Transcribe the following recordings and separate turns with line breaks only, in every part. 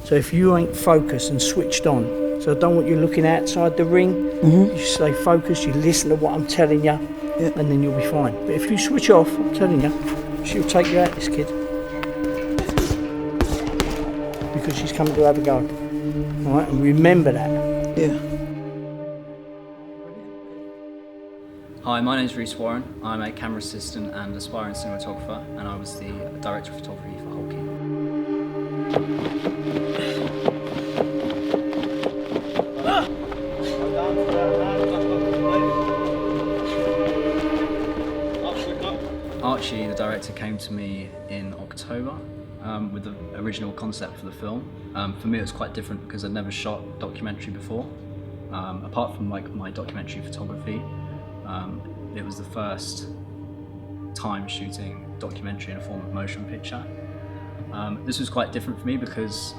So if you ain't focused and switched on, so I don't want you looking outside the ring, you stay focused, you listen to what I'm telling you, and then you'll be fine. But if you switch off, I'm telling you, she'll take you out, this kid. Because she's coming to have a go. All right, and remember that.
Yeah.
Hi, my name is Rhys Warren. I'm a camera assistant and aspiring cinematographer, and I was the director of photography for Hulky. Archie, the director, came to me in October with the original concept for the film. For me it was quite different because I'd never shot documentary before. Apart from like my documentary photography, it was the first time shooting documentary in a form of motion picture. This was quite different for me because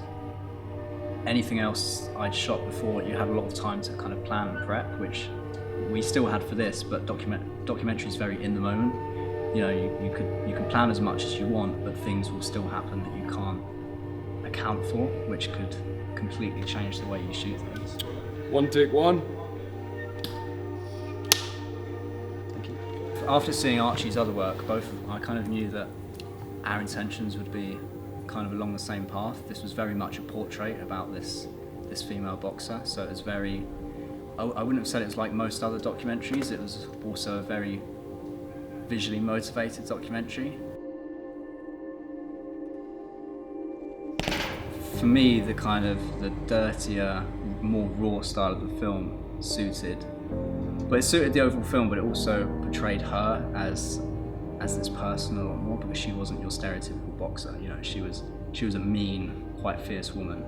anything else I'd shot before, you had a lot of time to kind of plan and prep, which we still had for this, but documentary is very in the moment. You know, you can plan as much as you want, but things will still happen that you can't account for, which could completely change the way you shoot things.
One take one.
Thank you. After seeing Archie's other work, I kind of knew that our intentions would be kind of along the same path. This was very much a portrait about this female boxer, so it was very, I wouldn't have said it was like most other documentaries, it was also a very visually motivated documentary. For me, the kind of the dirtier, more raw style of the film suited, but it suited the overall film, but it also portrayed her as this person a lot more, because she wasn't your stereotypical boxer. You know, she was a mean, quite fierce woman,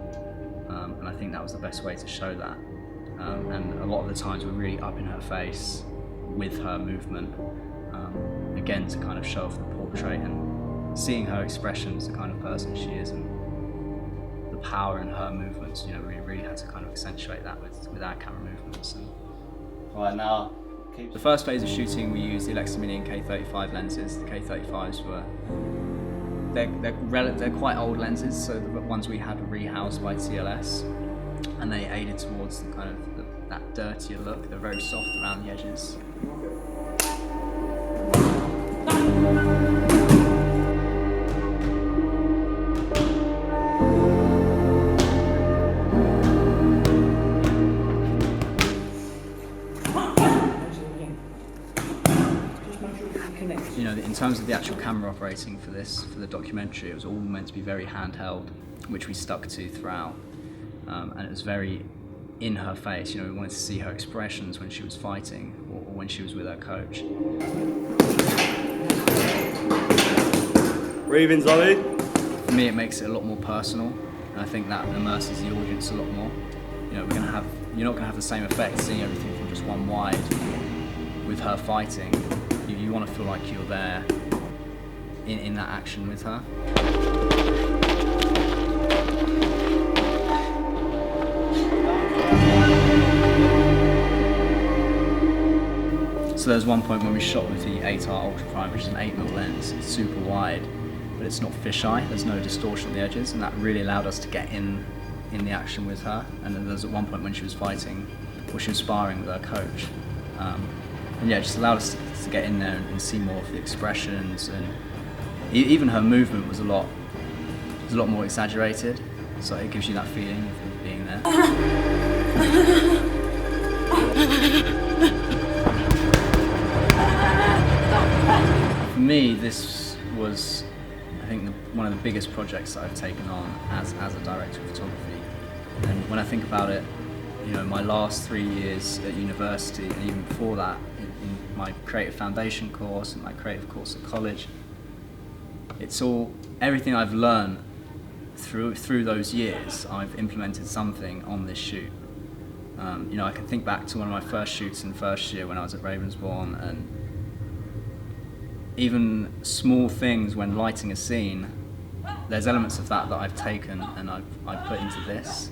and I think that was the best way to show that. And a lot of the times we're really up in her face with her movement, again to kind of show off the portrait and seeing her expressions, the kind of person she is, and the power in her movements. You know, we really had to kind of accentuate that with our camera movements. And right now, the first phase of shooting, we used the Alexa Mini and K35 lenses. The K35s were they're quite old lenses, so the ones we had were rehoused by TLS, and they aided towards the kind of that dirtier look. They're very soft around the edges. You know, in terms of the actual camera operating for the documentary, it was all meant to be very handheld, which we stuck to throughout, and it was very in her face. You know, we wanted to see her expressions when she was fighting or when she was with her coach.
Breathing, Zoe.
For me, it makes it a lot more personal, and I think that immerses the audience a lot more. You know, you're not going to have the same effect seeing everything from just one wide. With her fighting, you want to feel like you're there in that action with her. So there's one point when we shot with the 8R Ultra Prime, which is an 8mm lens. It's super wide, but it's not fisheye. There's no distortion on the edges, and that really allowed us to get in the action with her. And then there's at one point when she was fighting, or she was sparring with her coach. And yeah, it just allowed us to get in there and see more of the expressions, and even her movement was a lot more exaggerated, so it gives you that feeling of being there. For me, this was, I think, one of the biggest projects that I've taken on as a director of photography. And when I think about it, you know, my last 3 years at university, and even before that, in my creative foundation course and my creative course at college, it's everything I've learned through those years, I've implemented something on this shoot. You know, I can think back to one of my first shoots in first year when I was at Ravensbourne, and even small things when lighting a scene, there's elements of that I've taken and I've put into this.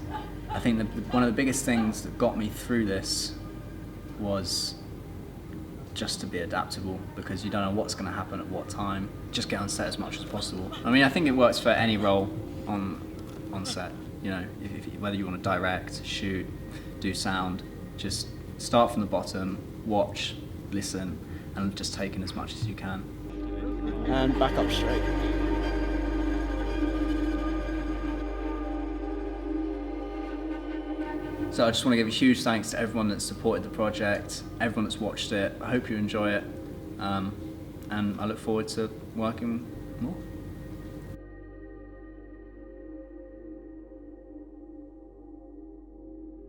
I think one of the biggest things that got me through this was just to be adaptable, because you don't know what's going to happen at what time. Just get on set as much as possible. I mean, I think it works for any role on set. you know, whether you want to direct, shoot, do sound, just start from the bottom, watch, listen, and just take in as much as you can.
And back up straight.
So I just want to give a huge thanks to everyone that's supported the project, everyone that's watched it. I hope you enjoy it, and I look forward to working more.